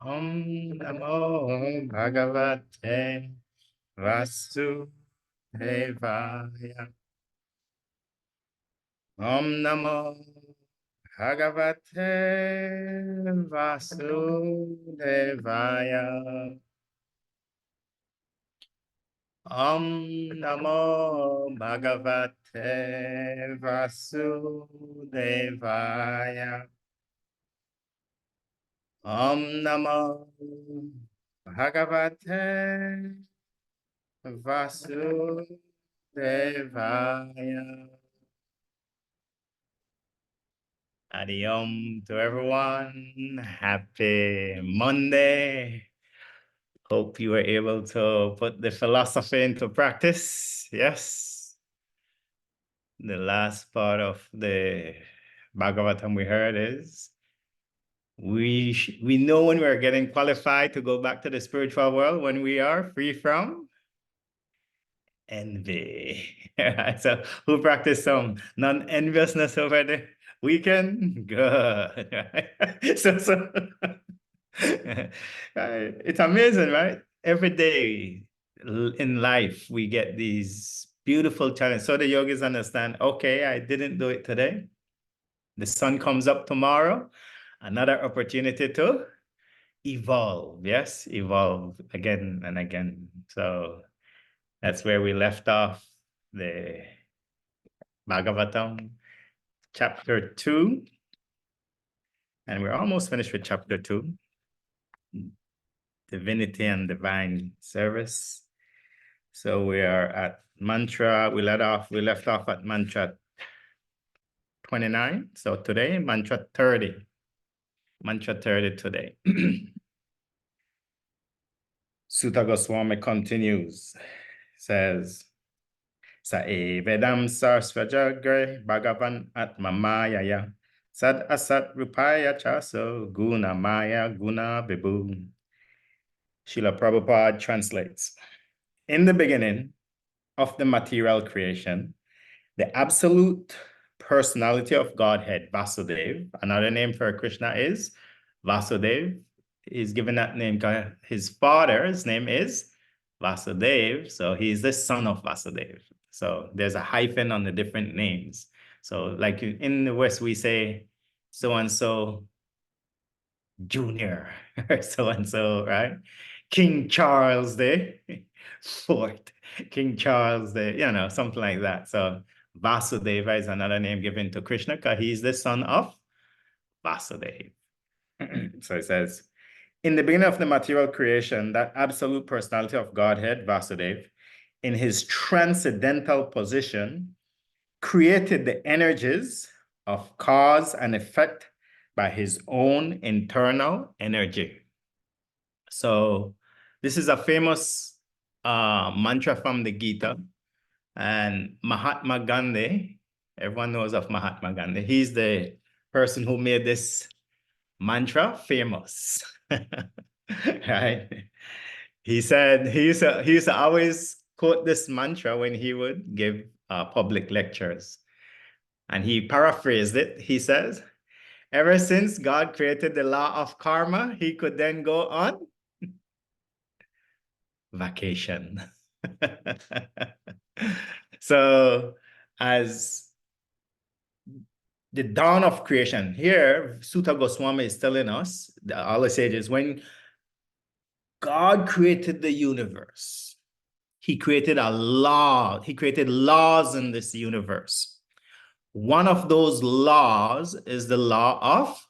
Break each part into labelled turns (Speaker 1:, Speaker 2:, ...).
Speaker 1: Om Namo Bhagavate Vasudevaya. Om Namo Bhagavate Vasudevaya. Om Namo Bhagavate Vasudevaya. Om Namo Bhagavate Vasudevaya. Adi Om to everyone. Happy Monday. Hope you were able to put the philosophy into practice. Yes. The last part of the Bhagavatam we heard is we know when we're getting qualified to go back to the spiritual world when we are free from envy. So who practice some non-enviousness over the weekend? Good. So it's amazing, right? Every day in life, we get these beautiful challenges. So the yogis understand, okay, I didn't do it today. The sun comes up tomorrow, another opportunity to evolve. Yes, evolve again and again. So that's where we left off the Bhagavatam, chapter 2. And we're almost finished with chapter 2, Divinity and Divine Service. So we are at mantra, we left off at mantra 29. So today, mantra 30. Mantra 30 today. Sutta Goswami continues, says, Sa vedam sarsvajagre bhagavan atmamayaya sad asat rupaya chaso guna maya guna bibu. Srila Prabhupada translates, in the beginning of the material creation, the absolute personality of Godhead, Vasudev, another name for Krishna is Vasudev. He's given that name because his father's name is Vasudev, so he's the son of Vasudev. So there's a hyphen on the different names. So like in the West, we say so-and-so Junior or so-and-so, right? King Charles the Fourth, King Charles the, something like that. So Vasudeva is another name given to Krishna because he's the son of Vasudeva. So it says, in the beginning of the material creation, that absolute personality of Godhead, Vasudeva, in his transcendental position, created the energies of cause and effect by his own internal energy. So this is a famous mantra from the Gita. And Mahatma Gandhi, everyone knows of Mahatma Gandhi. He's the person who made this mantra famous. Right? He said he used to always quote this mantra when he would give public lectures. And he paraphrased it. He says, ever since God created the law of karma, he could then go on vacation. So as the dawn of creation, here Sutta Goswami is telling us, all the sages, when God created the universe, he created a law, he created laws in this universe. One of those laws is the law of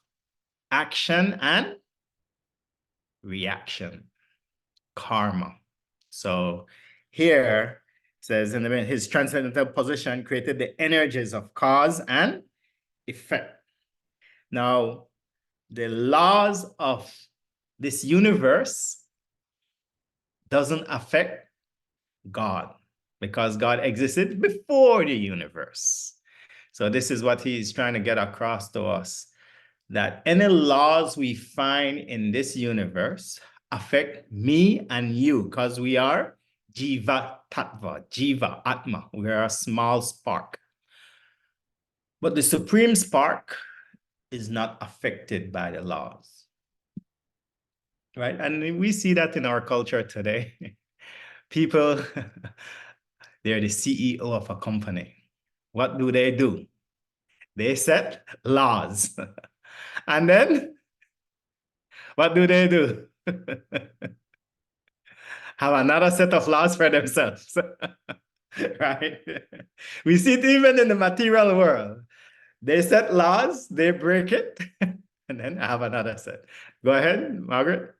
Speaker 1: action and reaction, karma. So here it says, in his transcendental position created the energies of cause and effect. Now, the laws of this universe doesn't affect God because God existed before the universe. So this is what he's trying to get across to us, that any laws we find in this universe affect me and you because we are Jiva Tattva, Jiva Atma. We are a small spark. But the supreme spark is not affected by the laws. right? And we see that in our culture today. People, they're the CEO of a company. What do? They set laws. And then what do? Have another set of laws for themselves. Right? We see it even in the material world. They set laws, they break it, and then have another set. Go ahead, Margaret.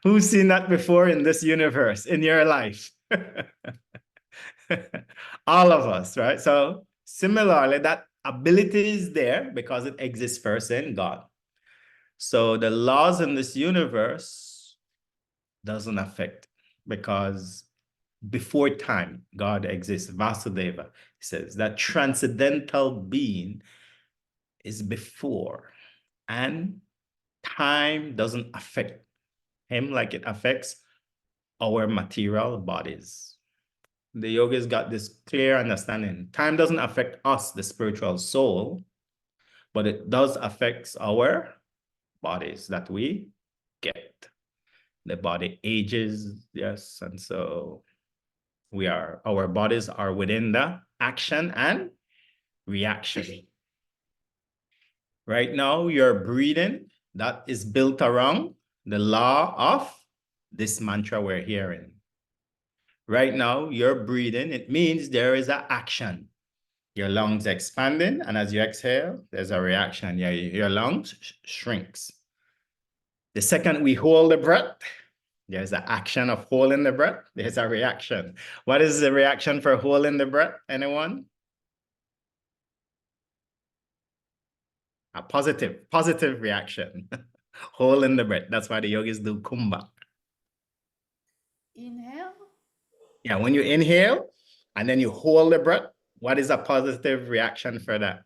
Speaker 1: Who's seen that before in this universe, in your life? All of us, right? So similarly, that ability is there because it exists first in God. So the laws in this universe doesn't affect because before time, God exists. Vasudeva says that transcendental being is before, and time doesn't affect him like it affects our material bodies. The yogis got this clear understanding. Time doesn't affect us, the spiritual soul, but it does affect our bodies that we get. The body ages, yes, and so our bodies are within the action and reaction. Right now, you're breathing, that is built around the law of this mantra we're hearing. Right now, you're breathing, it means there is an action. Your lungs expanding, and as you exhale, there's a reaction. Your lungs shrinks. The second we hold the breath, there's an action of holding the breath. There's a reaction. What is the reaction for holding the breath? Anyone? A positive reaction. Holding the breath. That's why the yogis do kumbha.
Speaker 2: Inhale.
Speaker 1: Yeah, when you inhale and then you hold the breath, what is a positive reaction for that?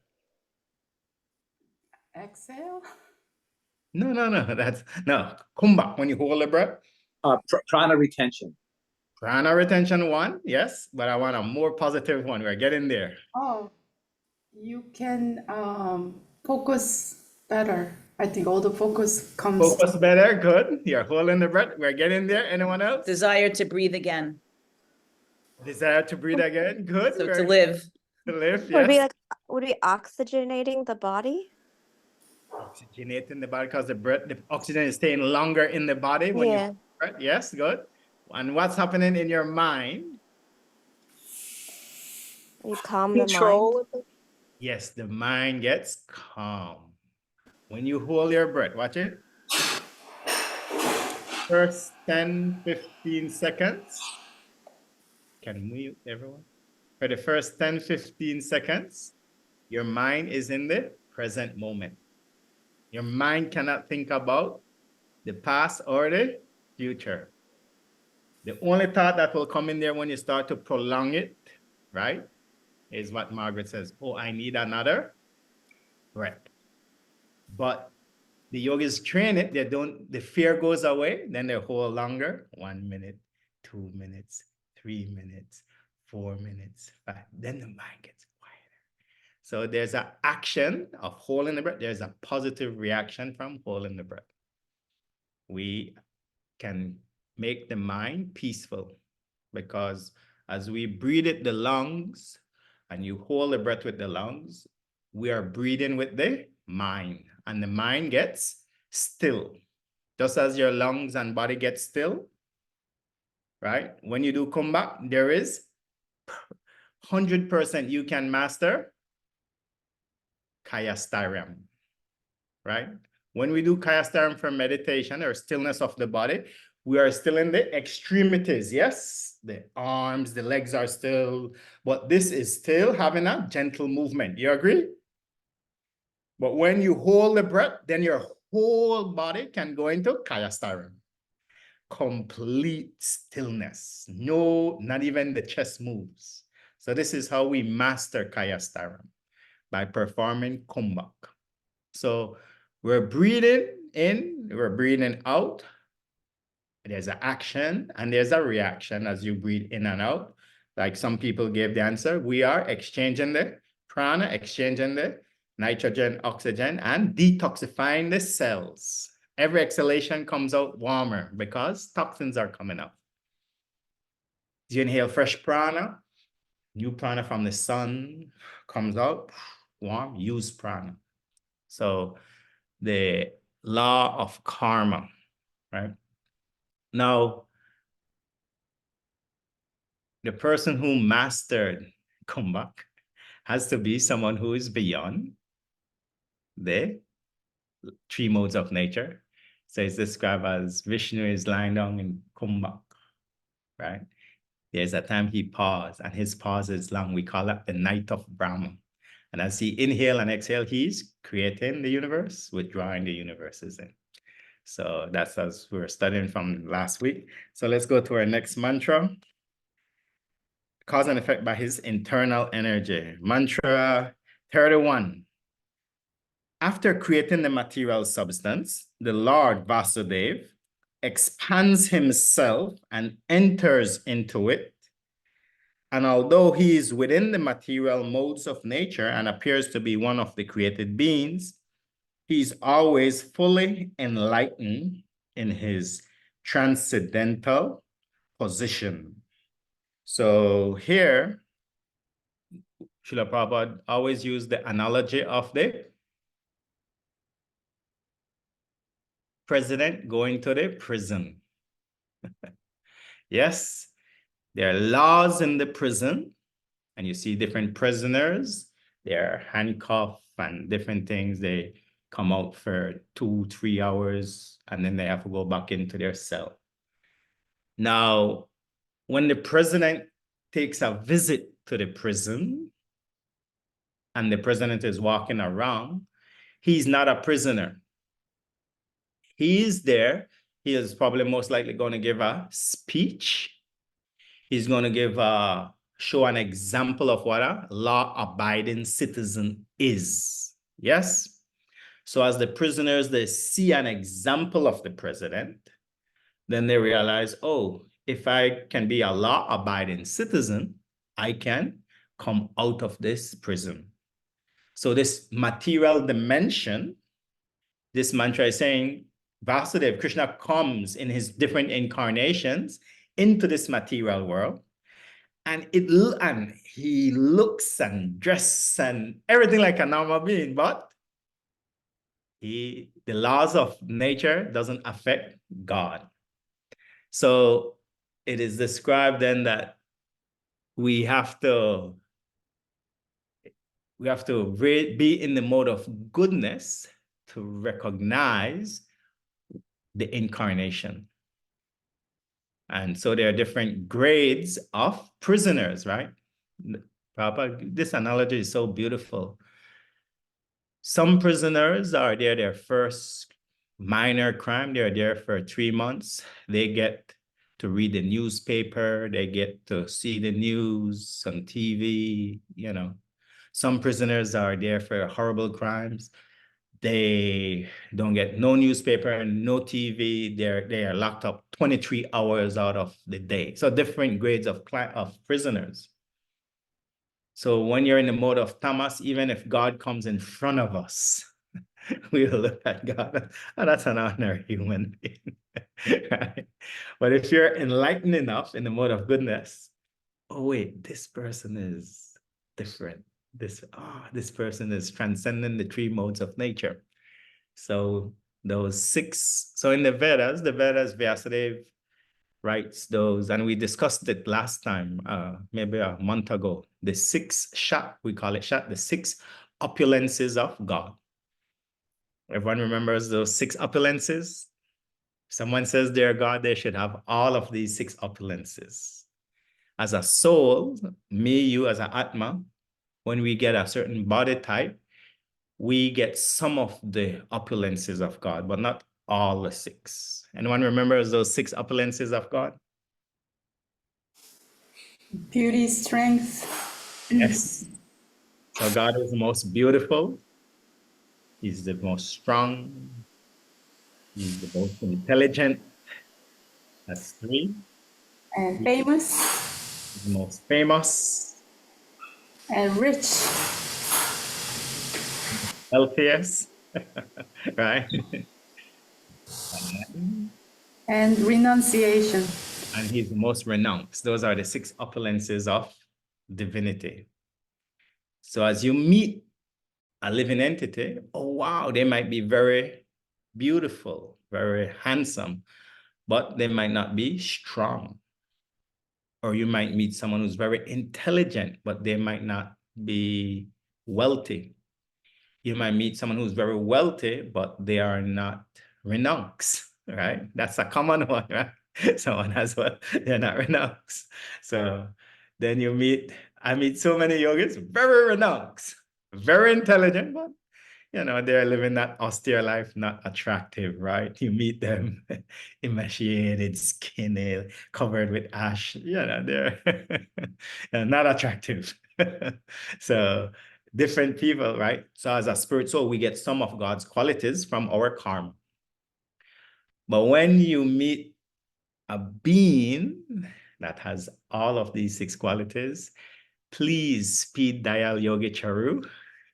Speaker 2: Exhale.
Speaker 1: No. No. Kumbha, when you hold the breath.
Speaker 3: Prana retention.
Speaker 1: Prana retention one, yes, but I want a more positive one. We're getting there.
Speaker 2: Oh, you can focus better. I think all the focus comes.
Speaker 1: Focus better, good. You're holding the breath. We're getting there. Anyone else?
Speaker 4: Desire to breathe again.
Speaker 1: Desire to breathe again, good.
Speaker 4: So to live.
Speaker 1: To live,
Speaker 5: Would be
Speaker 1: yes.
Speaker 5: like, would be oxygenating the body?
Speaker 1: Oxygenating the body because the oxygen is staying longer in the body when
Speaker 5: Yeah.
Speaker 1: you breath. Yes, good. And what's happening in your mind?
Speaker 5: You calm the mind.
Speaker 3: Control.
Speaker 1: Yes, the mind gets calm. When you hold your breath, watch it. First 10, 15 seconds. Can mute everyone? For the first 10, 15 seconds, your mind is in the present moment. Your mind cannot think about the past or the future. The only thought that will come in there when you start to prolong it, right, is what Margaret says, oh, I need another breath. But the yogis train it, the fear goes away, then they hold longer, 1 minute, 2 minutes, 3 minutes, 4 minutes, 5, then the mind gets quieter. So there's an action of holding the breath. There's a positive reaction from holding the breath. We can make the mind peaceful because as we breathe it, the lungs, and you hold the breath with the lungs, we are breathing with the mind, and the mind gets still. Just as your lungs and body get still, right? When you do kumbha, there is 100% you can master Kayastharam, right? When we do Kayastharam for meditation or stillness of the body, we are still in the extremities, yes? The arms, the legs are still, but this is still having a gentle movement. You agree? But when you hold the breath, then your whole body can go into Kayastharam. Complete stillness. No, not even the chest moves. So this is how we master Kayastharam, by performing kumbhak. So we're breathing in, we're breathing out. There's an action and there's a reaction as you breathe in and out. Like some people gave the answer, we are exchanging the prana, exchanging the nitrogen, oxygen, and detoxifying the cells. Every exhalation comes out warmer because toxins are coming out. You inhale fresh prana, new prana from the sun comes out, warm, use prana. So the law of karma, right? Now, the person who mastered kumbhak has to be someone who is beyond the three modes of nature. So it's described as Vishnu is lying down in kumbhak, right? There's a time he paused, and his pause is long. We call that the night of Brahma. And as he inhale and exhale, he's creating the universe, withdrawing the universes in. So that's as we were studying from last week. So let's go to our next mantra. Cause and effect by his internal energy. Mantra 31. After creating the material substance, the Lord Vasudeva expands himself and enters into it. And although he is within the material modes of nature and appears to be one of the created beings, he's always fully enlightened in his transcendental position. So here, Srila Prabhupada always used the analogy of the president going to the prison. Yes, there are laws in the prison, and you see different prisoners, they're handcuffed and different things. They come out for 2-3 hours, and then they have to go back into their cell. Now, when the president takes a visit to the prison, and the president is walking around, he's not a prisoner. He's there. He is probably most likely going to give a speech. He's going to show an example of what a law-abiding citizen is. Yes? So as the prisoners, they see an example of the president, then they realize, oh, if I can be a law-abiding citizen, I can come out of this prison. So this material dimension, this mantra is saying, Vasudeva, Krishna comes in his different incarnations into this material world, and he looks and dresses and everything like a normal being, but the laws of nature doesn't affect God. So it is described then that we have to be in the mode of goodness to recognize the incarnation. And so there are different grades of prisoners, right? Papa, this analogy is so beautiful. Some prisoners are there, their first minor crime, they're there for 3 months. They get to read the newspaper, they get to see the news on TV, you know. Some prisoners are there for horrible crimes. They don't get no newspaper and no TV. They are locked up 23 hours out of the day. So different grades of prisoners. So when you're in the mode of tamas, even if God comes in front of us, we will look at God. Oh, that's an ordinary human being. Right? But if you're enlightened enough in the mode of goodness, oh wait, this person is different. This person is transcending the 3 modes of nature. So those 6, so in the Vedas, Vyasadeva writes those, and we discussed it last time, maybe a month ago, the 6 shat, we call it shat, the 6 opulences of God. Everyone remembers those 6 opulences? Someone says they're God, they should have all of these 6 opulences. As a soul, me, you as an Atma, when we get a certain body type, we get some of the opulences of God, but not all the 6. Anyone remembers those 6 opulences of God?
Speaker 2: Beauty, strength.
Speaker 1: Yes. So God is the most beautiful. He's the most strong. He's the most intelligent. That's 3.
Speaker 2: And famous.
Speaker 1: He's the most famous.
Speaker 2: And rich.
Speaker 1: Healthiest. Right?
Speaker 2: and renunciation.
Speaker 1: And he's the most renounced. Those are the 6 opulences of divinity. So as you meet a living entity, oh wow, they might be very beautiful, very handsome, but they might not be strong. Or you might meet someone who's very intelligent, but they might not be wealthy. You might meet someone who's very wealthy, but they are not renounced, right? That's a common one, right? Someone has what they're not renounced. So then I meet so many yogis, very renounced, very intelligent, but they're living that austere life, not attractive, right? You meet them emaciated, skinny, covered with ash, they're not attractive. So different people, right? So as a spirit soul, we get some of God's qualities from our karma. But when you meet a being that has all of these 6 qualities, please speed dial Yogi Charu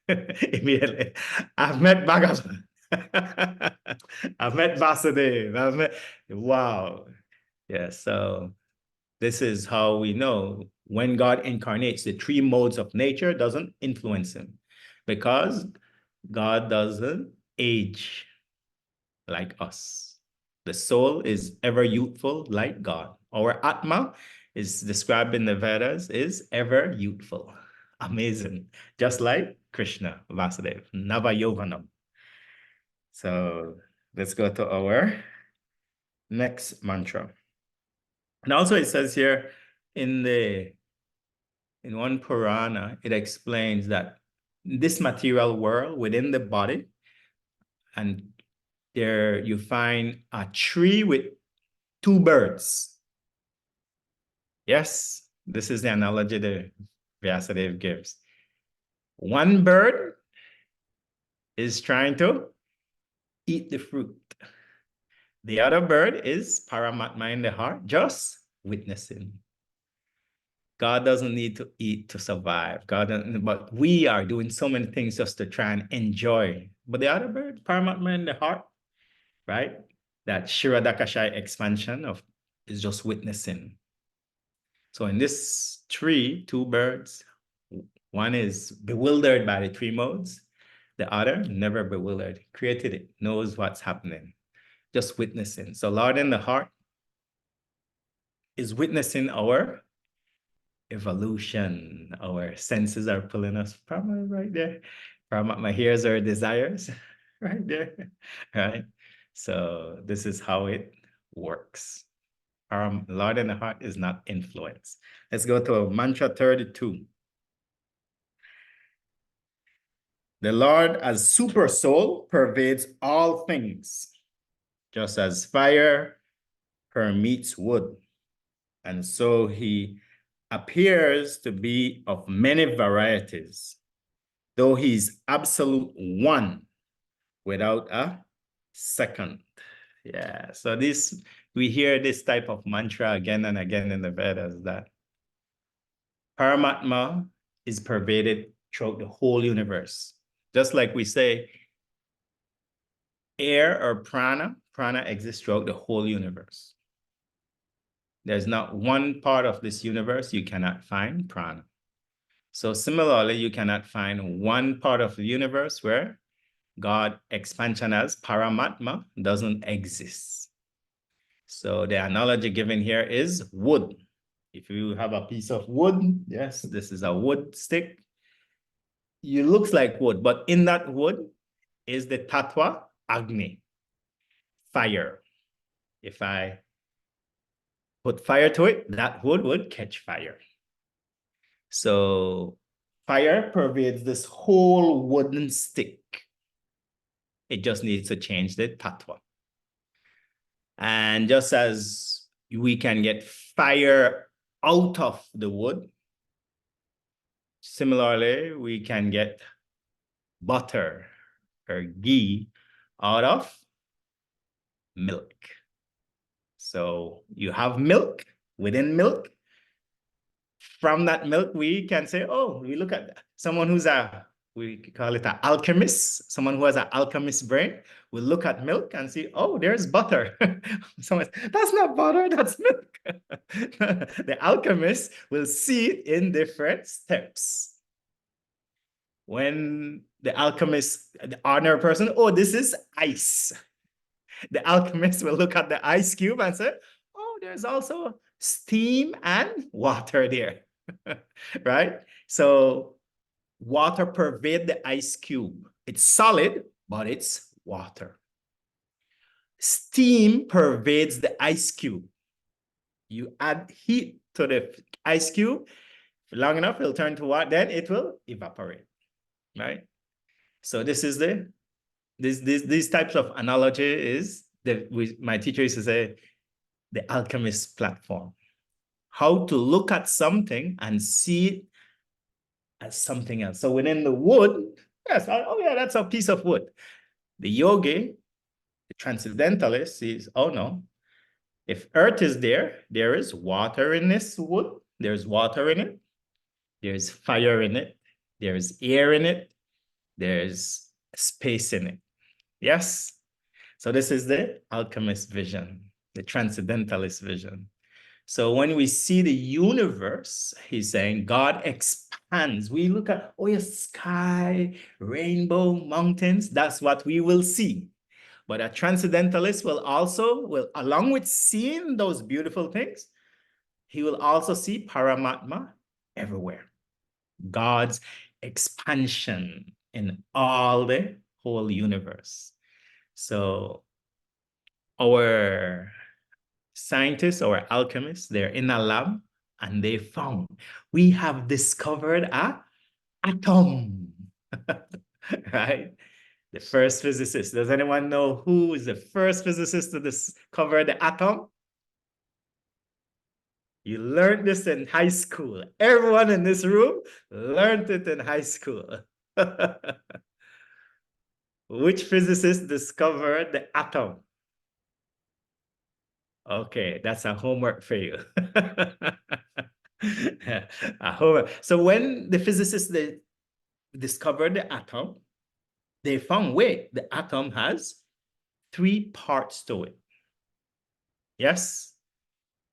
Speaker 1: immediately. I've met Bhagavatam. I've met Vasudev. Wow. Yeah, so this is how we know when God incarnates, the 3 modes of nature doesn't influence him because God doesn't age like us. The soul is ever youthful like God. Our Atma is described in the Vedas is ever youthful. Amazing. Just like Krishna, Vasudev, Navayovanam. So let's go to our next mantra. And also it says here in one Purana, it explains that this material world within the body, and there you find a tree with 2 birds. Yes, this is the analogy that Vyasadeva gives. One bird is trying to eat the fruit. The other bird is Paramatma in the heart, just witnessing. God doesn't need to eat to survive. But we are doing so many things just to try and enjoy. But the other bird, Paramatma in the heart, right? That Shiradakashai expansion is just witnessing. So in this tree, 2 birds, one is bewildered by the 3 modes. The other, never bewildered, created it, knows what's happening, just witnessing. So Lord in the heart is witnessing our evolution. Our senses are pulling us from right there. From my hears our desires, right there, right? So this is how it works. Lord in the heart is not influenced. Let's go to mantra 32. The Lord as super soul pervades all things, just as fire permeates wood. And so he appears to be of many varieties, though he's absolute one without a second. Yeah, so we hear this type of mantra again and again in the Vedas, that Paramatma is pervaded throughout the whole universe. Just like we say, air or prana exists throughout the whole universe. There's not one part of this universe you cannot find prana. So similarly, you cannot find one part of the universe where God expansion as Paramatma doesn't exist. So the analogy given here is wood. If you have a piece of wood, yes, this is a wood stick. It looks like wood, but in that wood is the Tattva Agni, fire. If I put fire to it, that wood would catch fire. So fire pervades this whole wooden stick. It just needs to change the tattva. And just as we can get fire out of the wood, similarly, we can get butter or ghee out of milk. So you have milk within milk. From that milk, we can say, oh, we look at someone who's a we call it an alchemist, someone who has an alchemist brain, will look at milk and see, oh, there's butter. Someone says, that's not butter, that's milk. The alchemist will see it in different steps. When the alchemist, the ordinary person, oh, this is ice. The alchemist will look at the ice cube and say, oh, there's also steam and water there, right? So water pervades the ice cube. It's solid, but it's water. Steam pervades the ice cube. You add heat to the ice cube, long enough, it'll turn to water, then it will evaporate, right? So this is these types of analogy is my teacher used to say, the alchemist platform. How to look at something and see it as something else. So within the wood, yes, oh yeah, that's a piece of wood. The yogi, the transcendentalist sees, oh no, if earth is there, there is water in this wood, there's water in it, there's fire in it, there's air in it, there's space in it. Yes? So this is the alchemist vision, the transcendentalist vision. So when we see the universe, he's saying God expands. We look at, oh, yes, sky, rainbow, mountains, that's what we will see. But a transcendentalist will along with seeing those beautiful things, he will also see Paramatma everywhere. God's expansion in all the whole universe. So our scientists or alchemists, they're in a lab and they found we have discovered an atom, right? The first physicist. Does anyone know who is the first physicist to discover the atom? You learned this in high school. Everyone in this room learned it in high school. Which physicist discovered the atom? Okay, that's a homework for you. A homework. So when the physicists they discovered the atom, they found, wait, the atom has 3 parts to it. Yes,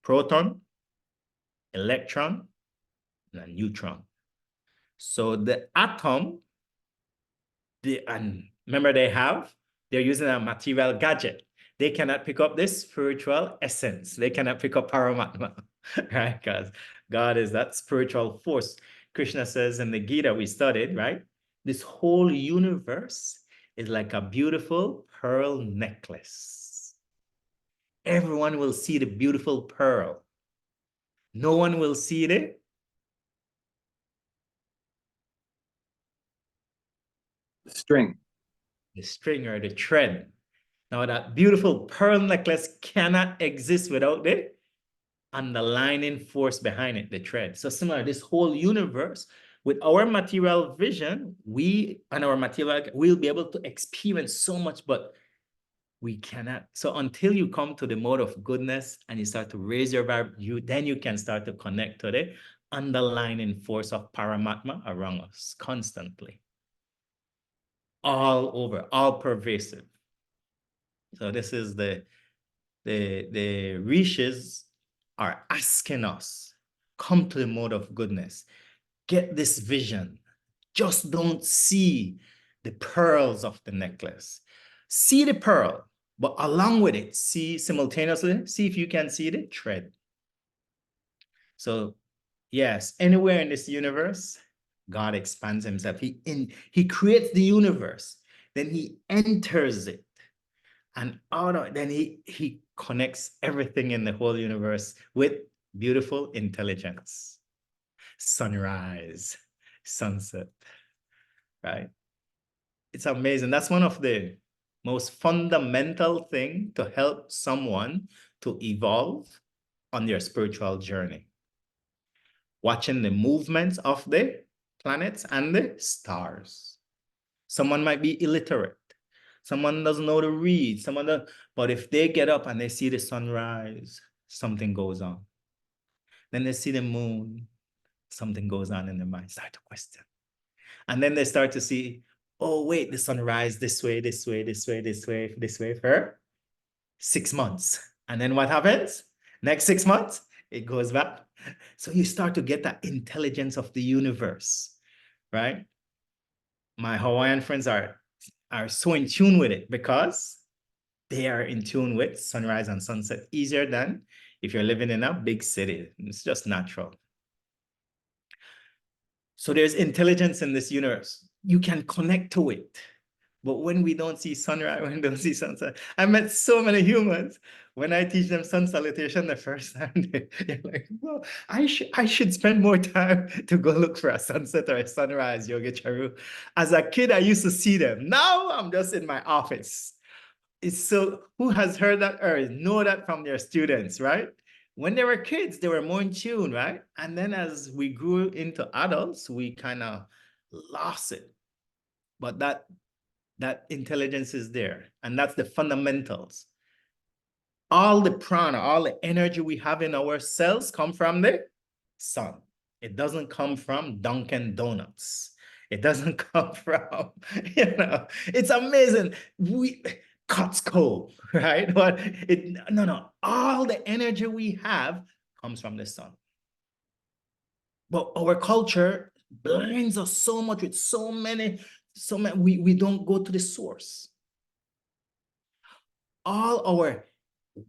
Speaker 1: proton, electron, and a neutron. So the atom, and remember they're using a material gadget. They cannot pick up this spiritual essence. They cannot pick up Paramatma, right? Because God is that spiritual force. Krishna says in the Gita we studied, right? This whole universe is like a beautiful pearl necklace. Everyone will see the beautiful pearl. No one will see the
Speaker 3: String.
Speaker 1: or the thread. Now that beautiful pearl necklace cannot exist without the underlying force behind it, the thread. So similar, this whole universe, with our material vision, we'll be able to experience so much, but we cannot. So until you come to the mode of goodness and you start to raise your vibration, then you can start to connect to the underlying force of Paramatma around us constantly. All over, all pervasive. So this is the rishis are asking us, come to the mode of goodness, get this vision. Just don't see the pearls of the necklace. See the pearl, but along with it, see simultaneously, see if you can see the thread. So yes, anywhere in this universe, God expands himself. He creates the universe, then he enters it. And then he connects everything in the whole universe with beautiful intelligence. Sunrise, sunset, right? It's amazing. That's one of the most fundamental thing to help someone to evolve on their spiritual journey. Watching the movements of the planets and the stars. Someone might be illiterate. Someone doesn't know to read. But if they get up and they see the sunrise, something goes on. Then they see the moon, something goes on in their mind. Start to question. And then they start to see, oh, wait, the sun rise this way, this way, this way, this way, this way for 6 months. And then what happens? Next 6 months, it goes back. So you start to get that intelligence of the universe, right? My Hawaiian friends are so in tune with it because they are in tune with sunrise and sunset easier than if you're living in a big city. It's just natural. So there's intelligence in this universe. You can connect to it. But when we don't see sunrise, when we don't see sunset, I met so many humans. When I teach them sun salutation the first time, they're like, well, I should spend more time to go look for a sunset or a sunrise, Yogi Charu. As a kid, I used to see them. Now I'm just in my office. It's so, who has heard that or know that from their students, right? When they were kids, they were more in tune, right? And then as we grew into adults, we kind of lost it. But that intelligence is there. And that's the fundamentals. All the prana, all the energy we have in our cells come from the sun. It doesn't come from Dunkin' Donuts. It doesn't come from, it's amazing. Costco, right? But no. All the energy we have comes from the sun. But our culture blinds us so much with so many, we don't go to the source. All our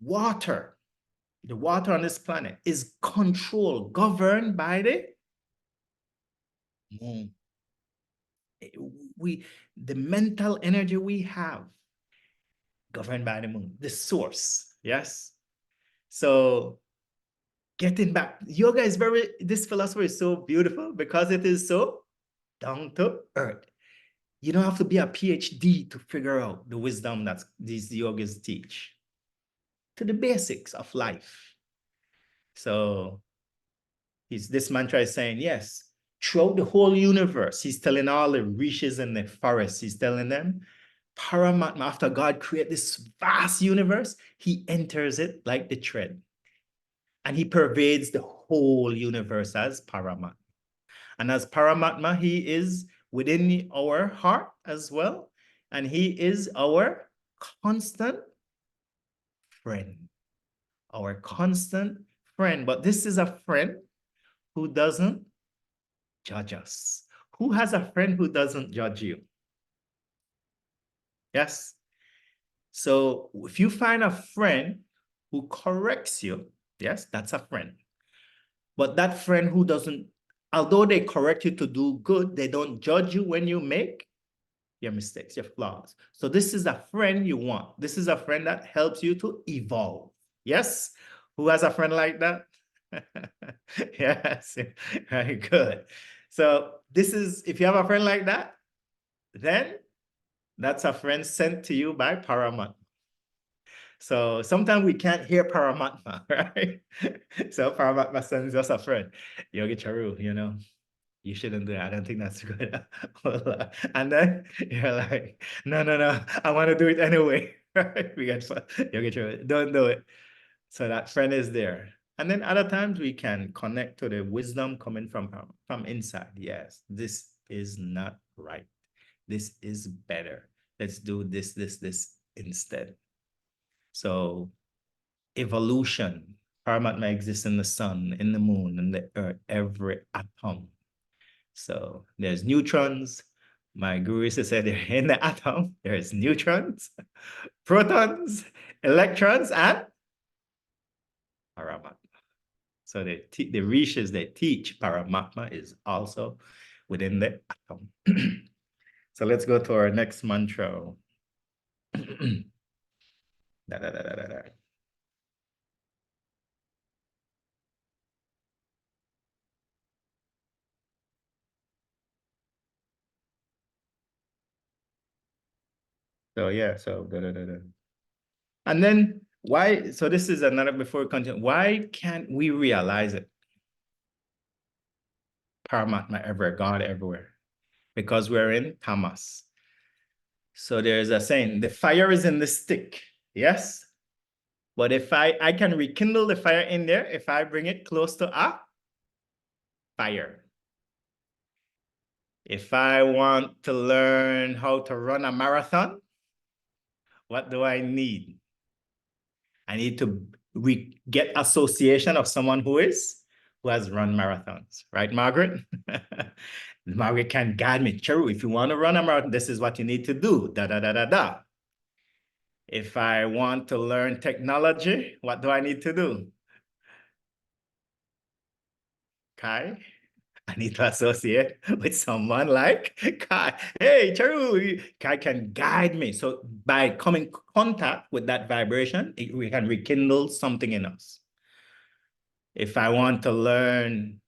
Speaker 1: water, the water on this planet is controlled, governed by the moon. The mental energy we have, governed by the moon, the source, yes? So getting back, yoga is this philosophy is so beautiful because it is so down to earth. You don't have to be a PhD to figure out the wisdom that these yogis teach. To the basics of life. So this mantra is saying, yes, throughout the whole universe, he's telling all the rishis in the forest, he's telling them, Paramatma, after God created this vast universe, he enters it like the thread. And he pervades the whole universe as Paramatma. And as Paramatma, he is within our heart as well. And he is our constant friend. Our constant friend. But this is a friend who doesn't judge us. Who has a friend who doesn't judge you? Yes. So if you find a friend who corrects you, yes, that's a friend. But that friend who doesn't, although they correct you to do good, they don't judge you when you make your mistakes, your flaws. So this is a friend you want. This is a friend that helps you to evolve. Yes? Who has a friend like that? Yes, very good. So this is, if you have a friend like that, then that's a friend sent to you by Paramatma. So sometimes we can't hear Paramatma, right? So Paramatma sends us a friend. Yogi Charu, you shouldn't do that. I don't think that's good. And then you're like, no, I want to do it anyway. Right? We get Yogi Charu, don't do it. So that friend is there. And then other times we can connect to the wisdom coming from inside. Yes, this is not right. This is better. Let's do this instead. So evolution, Paramatma exists in the sun, in the moon, in the earth, every atom. So there's neutrons. My guru used to say they're in the atom. There's neutrons, protons, electrons, and Paramatma. So the rishis they teach Paramatma is also within the atom. So let's go to our next mantra. Da, da, da, da, da, da. So yeah, so da, da, da, da. And then why, so this is another, before we continue, why can't we realize it? Paramatma everywhere, God everywhere. Because we're in tamas. So there's a saying, the fire is in the stick, yes? But if I can rekindle the fire in there if I bring it close to a fire. If I want to learn how to run a marathon, what do I need? I need to get association of someone who has run marathons, right, Margaret? Margaret can guide me. True, if you want to run a marathon, this is what you need to do. Da da da da da. If I want to learn technology, what do I need to do? Kai, I need to associate with someone like Kai. Hey, Charu, Kai can guide me. So by coming contact with that vibration, we can rekindle something in us. If I want to learn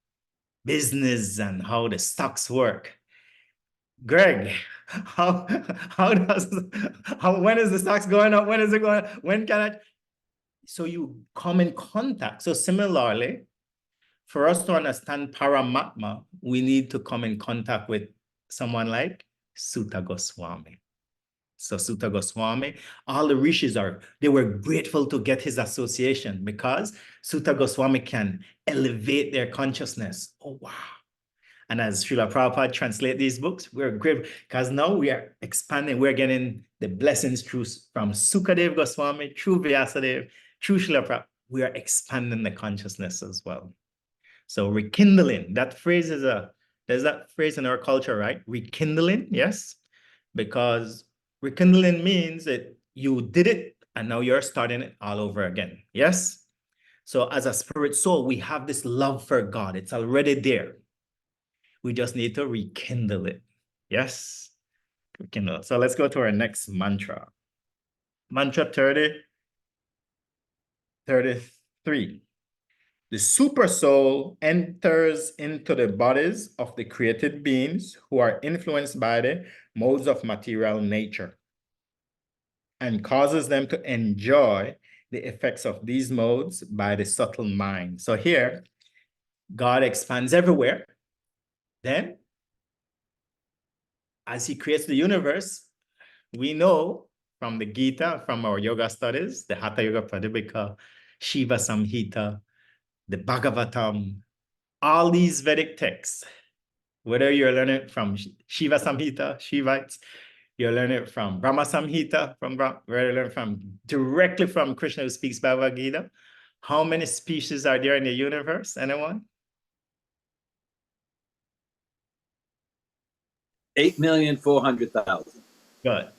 Speaker 1: business and how the stocks work, Greg, when is the stocks going up? When is it going? When can I? So you come in contact. So similarly, for us to understand Paramatma, we need to come in contact with someone like Sutta Goswami. So Sutta Goswami, all the rishis they were grateful to get his association because Sutta Goswami can elevate their consciousness. Oh, wow. And as Srila Prabhupada translate these books, we're grateful because now we are expanding. We're getting the blessings from Sukadev Goswami, through Vyasadeva, through Srila Prabhupada. We are expanding the consciousness as well. So rekindling, that phrase there's that phrase in our culture, right? Rekindling, yes, because rekindling means that you did it and now you're starting it all over again, yes? So as a spirit soul, we have this love for God. It's already there. We just need to rekindle it, yes? Rekindle. So let's go to our next mantra. Mantra 33. The super soul enters into the bodies of the created beings who are influenced by the modes of material nature and causes them to enjoy the effects of these modes by the subtle mind. So here, God expands everywhere. Then, as he creates the universe, we know from the Gita, from our yoga studies, the Hatha Yoga Pradipika, Shiva Samhita, the Bhagavatam, all these Vedic texts, whether you're learning from Shiva Samhita, Shivites, you're learning from Brahma Samhita, whether you learn directly from Krishna who speaks Bhagavad Gita. How many species are there in the universe? Anyone?
Speaker 3: 8,400,000.
Speaker 1: Good.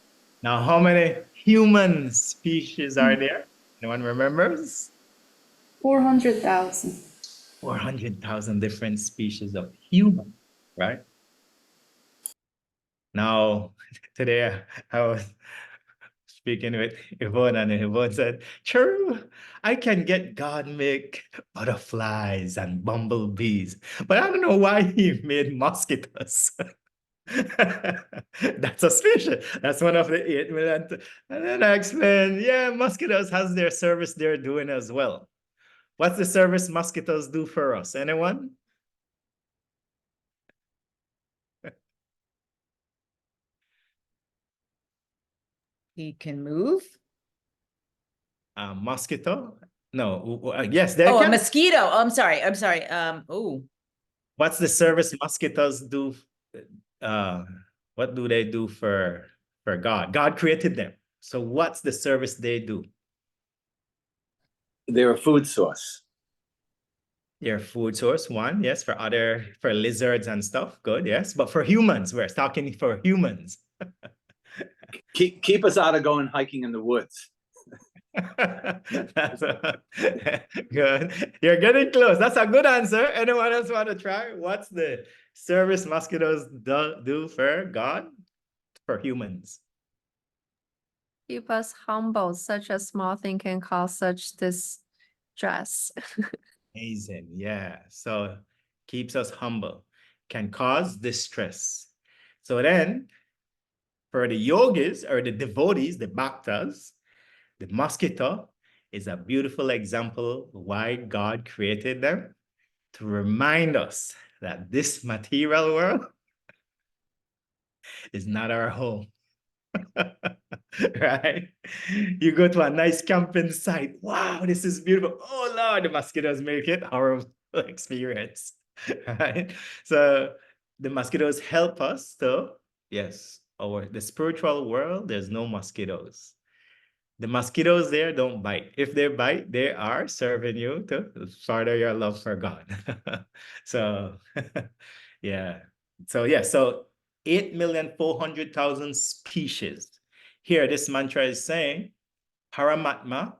Speaker 1: Now, how many human species are there? Anyone remembers?
Speaker 2: 400,000.
Speaker 1: 400,000 different species of human, right? Now, today I was speaking with Yvonne, and Yvonne said, true, I can get God make butterflies and bumblebees, but I don't know why he made mosquitoes. That's a species. That's one of the 8 million. And then I explained, yeah, mosquitoes has their service they're doing as well. What's the service mosquitoes do for us? Anyone?
Speaker 4: He can move.
Speaker 1: A mosquito? No. Yes, they
Speaker 4: Oh,
Speaker 1: can.
Speaker 4: a mosquito. Oh, I'm sorry. Oh,
Speaker 1: What's the service mosquitoes do? What do they do for God? God created them. So what's the service they do?
Speaker 3: They're a food source.
Speaker 1: Their food source, one, yes, for lizards and stuff, good, yes. But for humans, we're talking for humans.
Speaker 3: Keep us out of going hiking in the woods.
Speaker 1: That's good. You're getting close. That's a good answer. Anyone else want to try? What's the service mosquitoes do for God? For humans.
Speaker 6: Keep us humble. Such a small thing can cause such distress.
Speaker 1: Amazing. Yeah. So keeps us humble, can cause distress. So then for the yogis or the devotees, the bhaktas, the mosquito is a beautiful example why God created them to remind us that this material world is not our home. Right? You go to a nice camping site. Wow, this is beautiful. Oh Lord, the mosquitoes make it horrible experience. Right? So the mosquitoes help us to, yes, the spiritual world, there's no mosquitoes. The mosquitoes there don't bite. If they bite, they are serving you to further your love for God. So, yeah. So, yeah. So 8,400,000 species. Here, this mantra is saying, Paramatma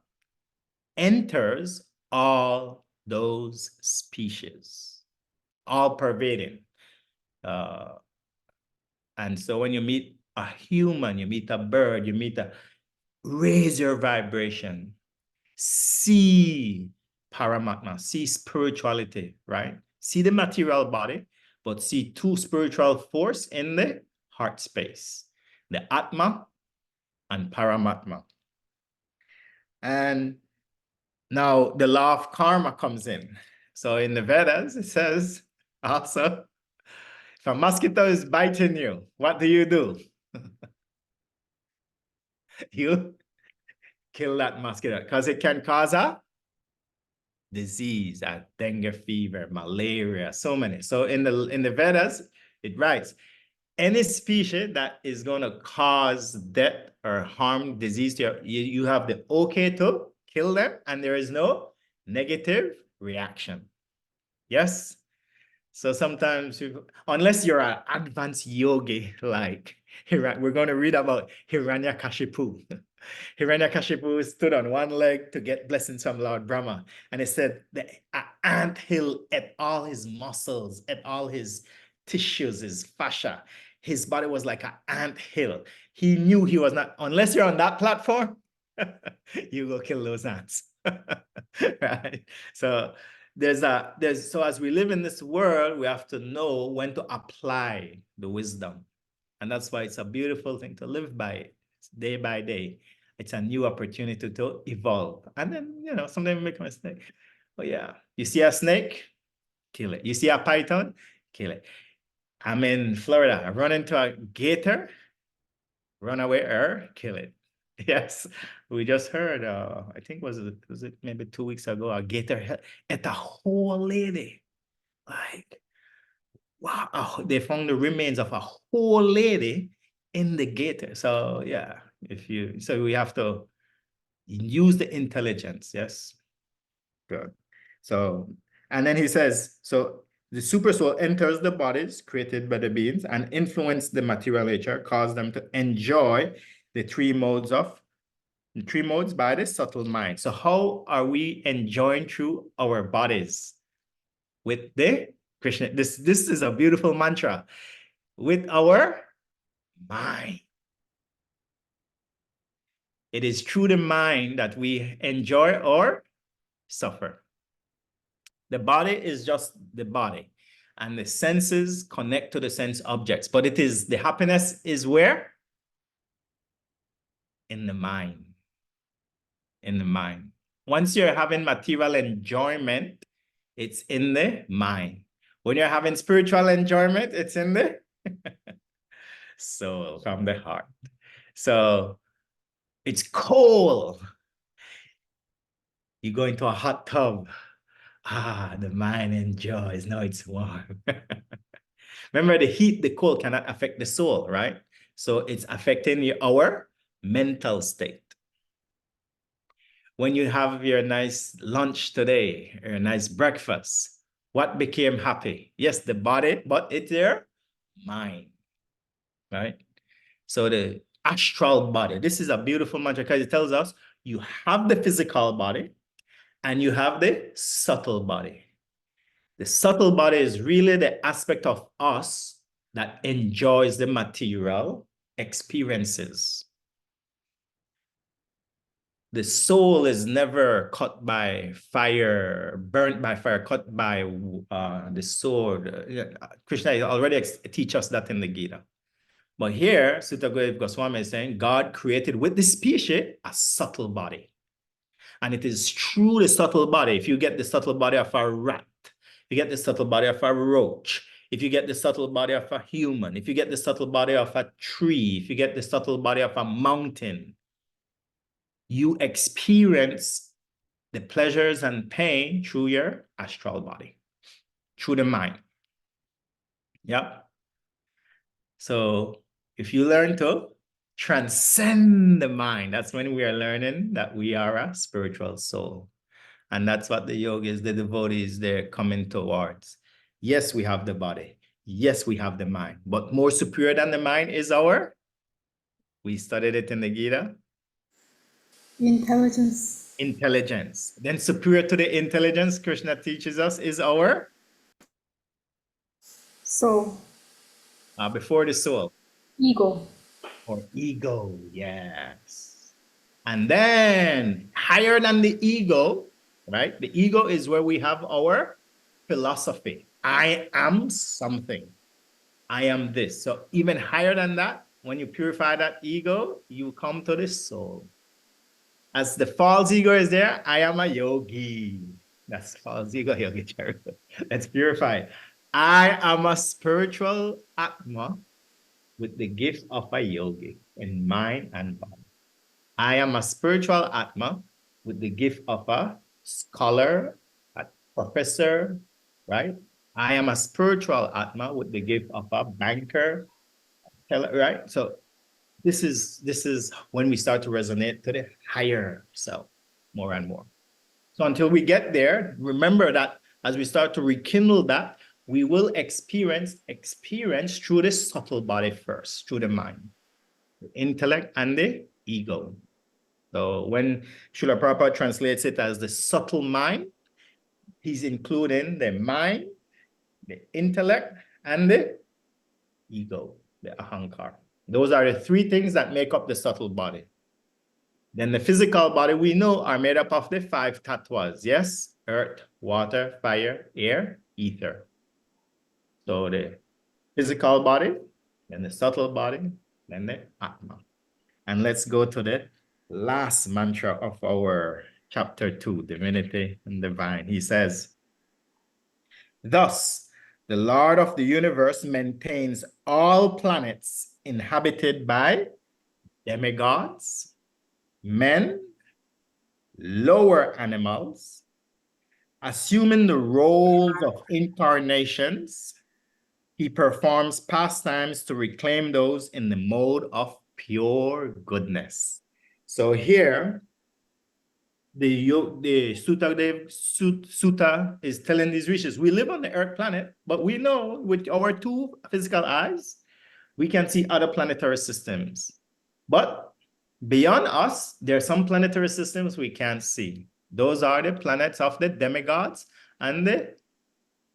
Speaker 1: enters all those species, all pervading. And so when you meet a human, you meet a bird, you meet raise your vibration, see Paramatma, see spirituality, right? See the material body, but see two spiritual force in the heart space, the Atma and Paramatma. And now the law of karma comes in. So in the Vedas, it says also, if a mosquito is biting you, what do? You kill that mosquito because it can cause a disease, a dengue fever, malaria, so many. So in the Vedas, it writes, any species that is going to cause death or harm, disease to you have the okay to kill them, and there is no negative reaction. Yes? So sometimes, unless you're an advanced yogi, like we're going to read about Hiranyakashipu. Hiranyakashipu stood on one leg to get blessings from Lord Brahma. And it said the ant hill ate all his muscles, ate all his tissues, his fascia. His body was like an ant hill. He knew he was not, unless you're on that platform, you go kill those ants. Right? So so as we live in this world, we have to know when to apply the wisdom. And that's why it's a beautiful thing to live by day by day. It's a new opportunity to evolve. And then, sometimes we make a mistake. Oh yeah, you see a snake, kill it. You see a python, kill it. I'm in Florida, I run into a gator, run away or kill it. Yes, we just heard, I think was it maybe 2 weeks ago, a gator ate a whole lady. Like, wow, they found the remains of a whole lady in the gator. So yeah, so we have to use the intelligence, yes? Good. So, and then he says, so the super soul enters the bodies created by the beings and influence the material nature, cause them to enjoy the three modes by the subtle mind. So how are we enjoying through our bodies? With the Krishna, this is a beautiful mantra. With our mind. It is through the mind that we enjoy or suffer. The body is just the body, and the senses connect to the sense objects, but the happiness is where? In the mind. In the mind. Once you're having material enjoyment, it's in the mind. When you're having spiritual enjoyment, it's in the soul, from the heart. So it's cold. You go into a hot tub. The mind enjoys. Now it's warm. Remember, the heat, the cold cannot affect the soul, right? So it's affecting our mental state. When you have your nice lunch today, or a nice breakfast, what became happy? Yes, the body, but it's your mind, right? So the astral body, this is a beautiful mantra because it tells us you have the physical body and you have the subtle body. The subtle body is really the aspect of us that enjoys the material experiences. The soul is never cut by fire, burnt by fire, cut by the sword. Krishna already teaches us that in the Gita. But here, Sutta Goswami is saying God created with the species a subtle body. And it is through the subtle body. If you get the subtle body of a rat, you get the subtle body of a roach, if you get the subtle body of a human, if you get the subtle body of a tree, if you get the subtle body of a mountain, you experience the pleasures and pain through your astral body, through the mind. Yeah. So if you learn to transcend the mind, that's when we are learning that we are a spiritual soul. And that's what the yogis, the devotees, they're coming towards. Yes, we have the body. Yes, we have the mind. But more superior than the mind is we studied it in the Gita,
Speaker 2: Intelligence.
Speaker 1: intelligence. Then superior to the intelligence, Krishna teaches us, is our
Speaker 2: So,
Speaker 1: before the soul,
Speaker 2: ego.
Speaker 1: or ego, yes. And then higher than the ego, right? The ego is where we have our philosophy. I am something. I am this. So even higher than that, when you purify that ego, you come to the soul. As the false ego is there, I am a yogi. That's false ego, yogi. Let's purify it. I am a spiritual Atma with the gift of a yogi in mind and body. I am a spiritual Atma with the gift of a scholar, a professor, right? I am a spiritual Atma with the gift of a banker, right? So this is when we start to resonate to the higher self more and more. So until we get there, remember that as we start to rekindle that, we will experience through the subtle body first, through the mind, the intellect, and the ego. So when Srila Prabhupada translates it as the subtle mind, he's including the mind, the intellect, and the ego, the ahankar. Those are the three things that make up the subtle body. Then the physical body we know are made up of the 5 tattvas, yes? Earth, water, fire, air, ether. So the physical body, then the subtle body, then the Atma. And let's go to the last mantra of our chapter 2, Divinity and Divine. He says, thus, the Lord of the universe maintains all planets inhabited by demigods, men, lower animals, assuming the roles of incarnations. He performs pastimes to reclaim those in the mode of pure goodness. So here, the Sutta is telling these rishis, we live on the earth planet, but we know with our 2 physical eyes, we can see other planetary systems. But beyond us, there are some planetary systems we can't see. Those are the planets of the demigods and the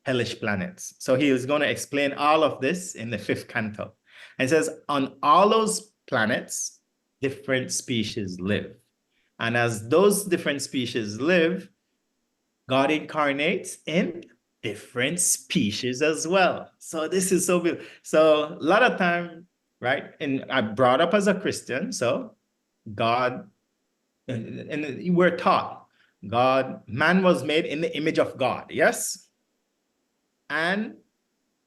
Speaker 1: hellish planets. So he is going to explain all of this in the 5th canto. And says, on all those planets, different species live. And as those different species live, God incarnates in different species as well. So this is so beautiful. So a lot of time, right? And I brought up as a Christian, so God, and we're taught, man was made in the image of God, yes? And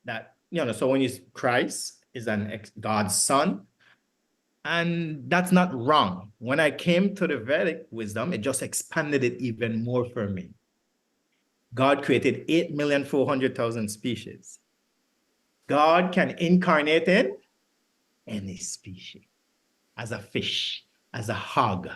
Speaker 1: that, so when Christ is God's son, and that's not wrong. When I came to the Vedic wisdom, it just expanded it even more for me. God created 8,400,000 species. God can incarnate in any species, as a fish, as a hog,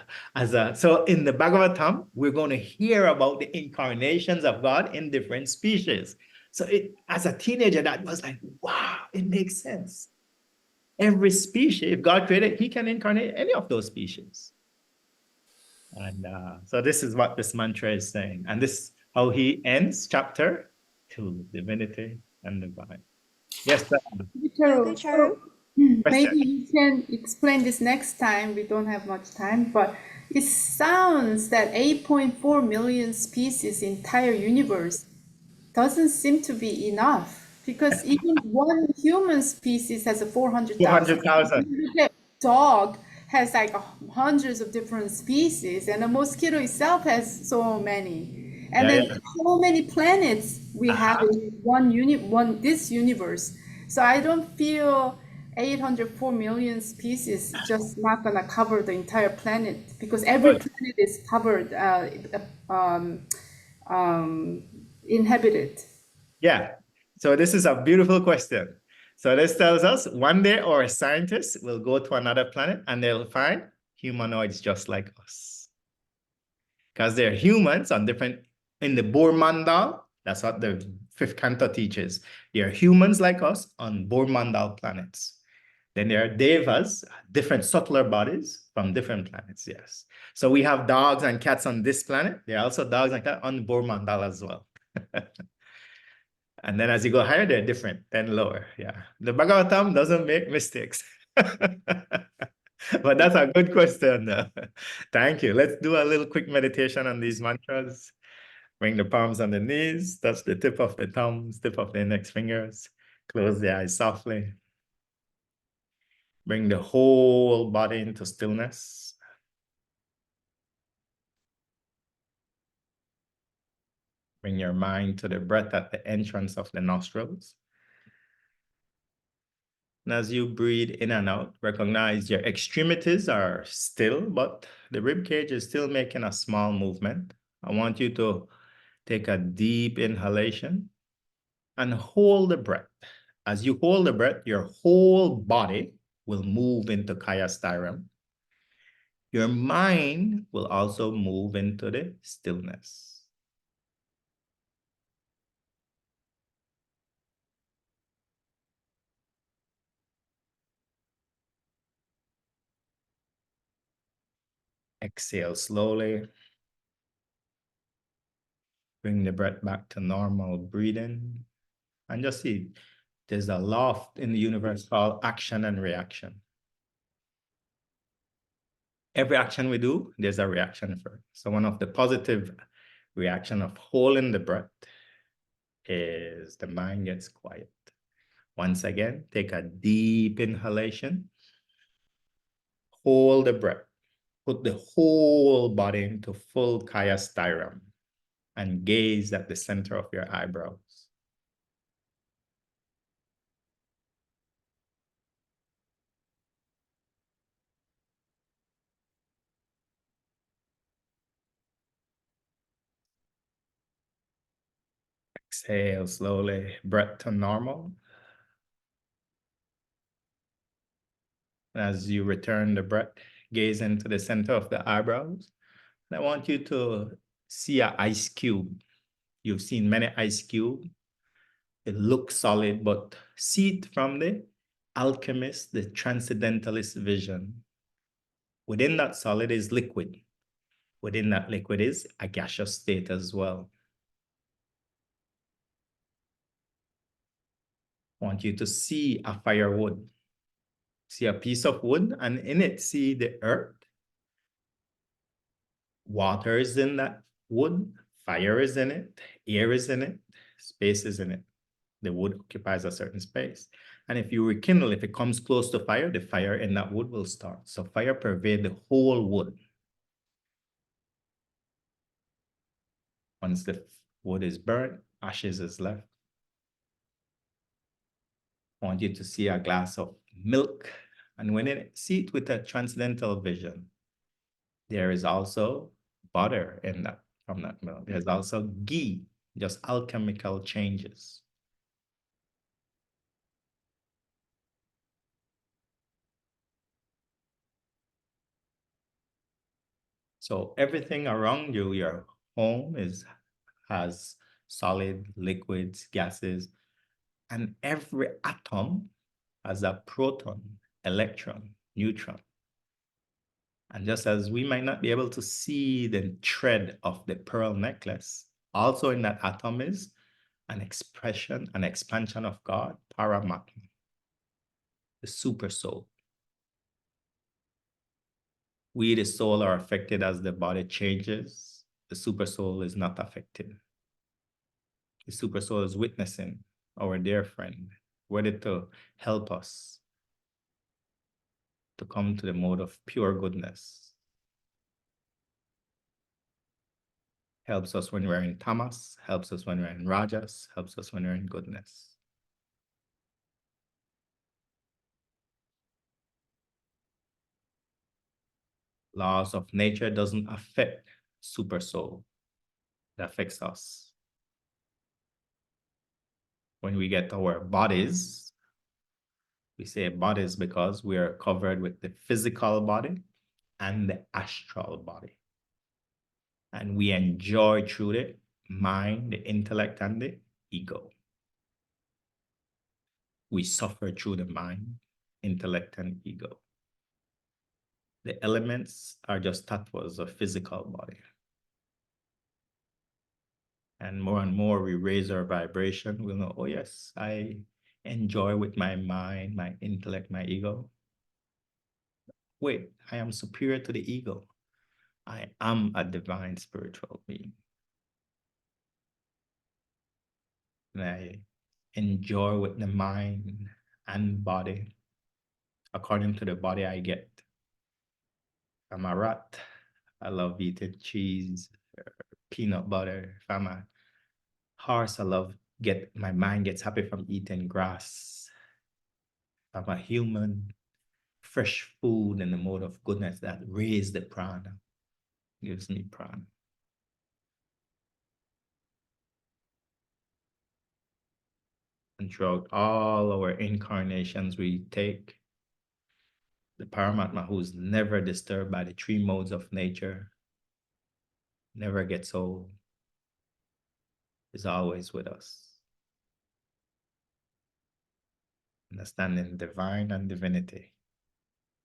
Speaker 1: so in the Bhagavatam, we're going to hear about the incarnations of God in different species. So as a teenager, that was like, wow, it makes sense. Every species, if God created, he can incarnate any of those species. And so this is what this mantra is saying. And this how he ends chapter 2, Divinity and Divine. Yes, sir.
Speaker 2: Charu,
Speaker 5: Charu?
Speaker 2: maybe you can explain this next time. We don't have much time, but it sounds that 8.4 million species entire universe doesn't seem to be enough, because even one human species has a 400,000.
Speaker 1: 400,000.
Speaker 2: Look at dog has like hundreds of different species, and a mosquito itself has so many. And
Speaker 1: Yeah,
Speaker 2: then
Speaker 1: yeah.
Speaker 2: so many planets we have in this universe. So I don't feel 804 million species just not gonna cover the entire planet, because every
Speaker 1: Good.
Speaker 2: planet is covered, inhabited.
Speaker 1: Yeah. So this is a beautiful question. So this tells us one day our scientists will go to another planet and they'll find humanoids just like us. Because they're humans on different, in the Bormandal, that's what the fifth canto teaches. They're humans like us on Bormandal planets. Then there are devas, different subtler bodies from different planets, yes. So we have dogs and cats on this planet. There are also dogs and cats on Bormandal as well. And then as you go higher, they're different, then lower. Yeah. The Bhagavatam doesn't make mistakes. But that's a good question. Thank you. Let's do a little quick meditation on these mantras. Bring the palms on the knees, touch the tip of the thumbs, tip of the index fingers. Close the eyes softly. Bring the whole body into stillness. Bring your mind to the breath at the entrance of the nostrils. And as you breathe in and out, recognize your extremities are still, but the rib cage is still making a small movement. I want you to take a deep inhalation and hold the breath. As you hold the breath, your whole body will move into Kaya Sthiram. Your mind will also move into the stillness. Exhale slowly. Bring the breath back to normal breathing. And just see, there's a law in the universe called action and reaction. Every action we do, there's a reaction for it. So one of the positive reaction of holding the breath is the mind gets quiet. Once again, take a deep inhalation. Hold the breath. Put the whole body into full Kaya Sthiram and gaze at the center of your eyebrows. Exhale slowly, breath to normal. As you return the breath, gaze into the center of the eyebrows. And I want you to see an ice cube. You've seen many ice cubes. It looks solid, but see it from the alchemist, the transcendentalist vision. Within that solid is liquid. Within that liquid is a gaseous state as well. I want you to see a firewood. See a piece of wood, and in it, see the earth. Water is in that wood, fire is in it, air is in it, space is in it. The wood occupies a certain space. And if you rekindle, if it comes close to fire, the fire in that wood will start. So fire pervades the whole wood. Once the wood is burnt, ashes is left. I want you to see a glass of milk. And when it see it with a transcendental vision, there is also butter in that, from that milk. There's also ghee, just alchemical changes. So everything around you, your home has solid, liquids, gases, and every atom has a proton, electron, neutron. And just as we might not be able to see the thread of the pearl necklace, also in that atom is an expression, an expansion of God, Paramatma, the super soul. We, the soul, are affected as the body changes. The super soul is not affected. The super soul is witnessing our dear friend, ready to help us to come to the mode of pure goodness. Helps us when we're in tamas, helps us when we're in rajas, helps us when we're in goodness. Laws of nature doesn't affect super soul. It affects us. When we get our bodies, We say bodies because we are covered with the physical body and the astral body. And we enjoy through the mind, the intellect, and the ego. We suffer through the mind, intellect, and ego. The elements are just tattvas of physical body. And more we raise our vibration, we'll know, oh yes, I enjoy with my mind, my intellect, my ego. Wait, I am superior to the ego. I am a divine spiritual being. And I enjoy with the mind and body. According to the body I get. If I'm a rat, I love eating cheese, peanut butter. If I'm a horse, my mind gets happy from eating grass. If I'm a human, fresh food in the mode of goodness that raise the prana, gives me prana. And throughout all our incarnations we take, the Paramatma, who's never disturbed by the three modes of nature, never gets old, is always with us. Understanding divine and divinity.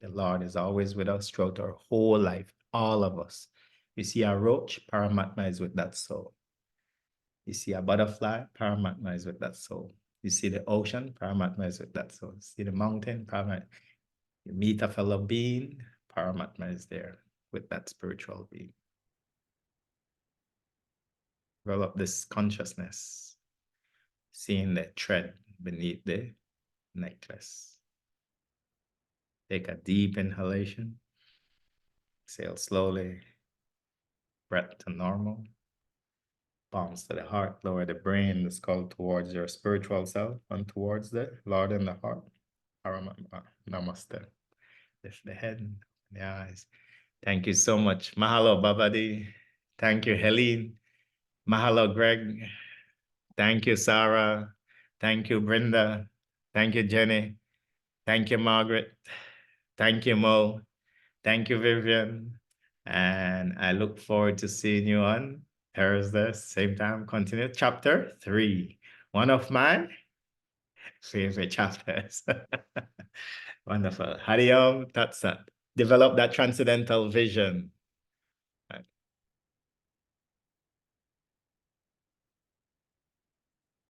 Speaker 1: The Lord is always with us throughout our whole life, all of us. You see a roach, Paramatma is with that soul. You see a butterfly, Paramatma is with that soul. You see the ocean, Paramatma is with that soul. You see the mountain, Paramatma. You meet a fellow being, Paramatma is there with that spiritual being. Develop this consciousness, seeing the thread beneath the necklace. Take a deep inhalation. Exhale slowly. Breath to normal. Palms to the heart. Lower the brain, the skull towards your spiritual self and towards the Lord in the heart. Namaste. Lift the head, the eyes. Thank you so much. Mahalo, Babadi. Thank you, Helene. Mahalo, Greg. Thank you, Sarah. Thank you, Brenda. Thank you, Jenny. Thank you, Margaret. Thank you, Mo. Thank you, Vivian. And I look forward to seeing you on Thursday, same time, continue chapter 3. One of my favorite chapters. Wonderful. Hari Om Tat Sat. Develop that transcendental vision.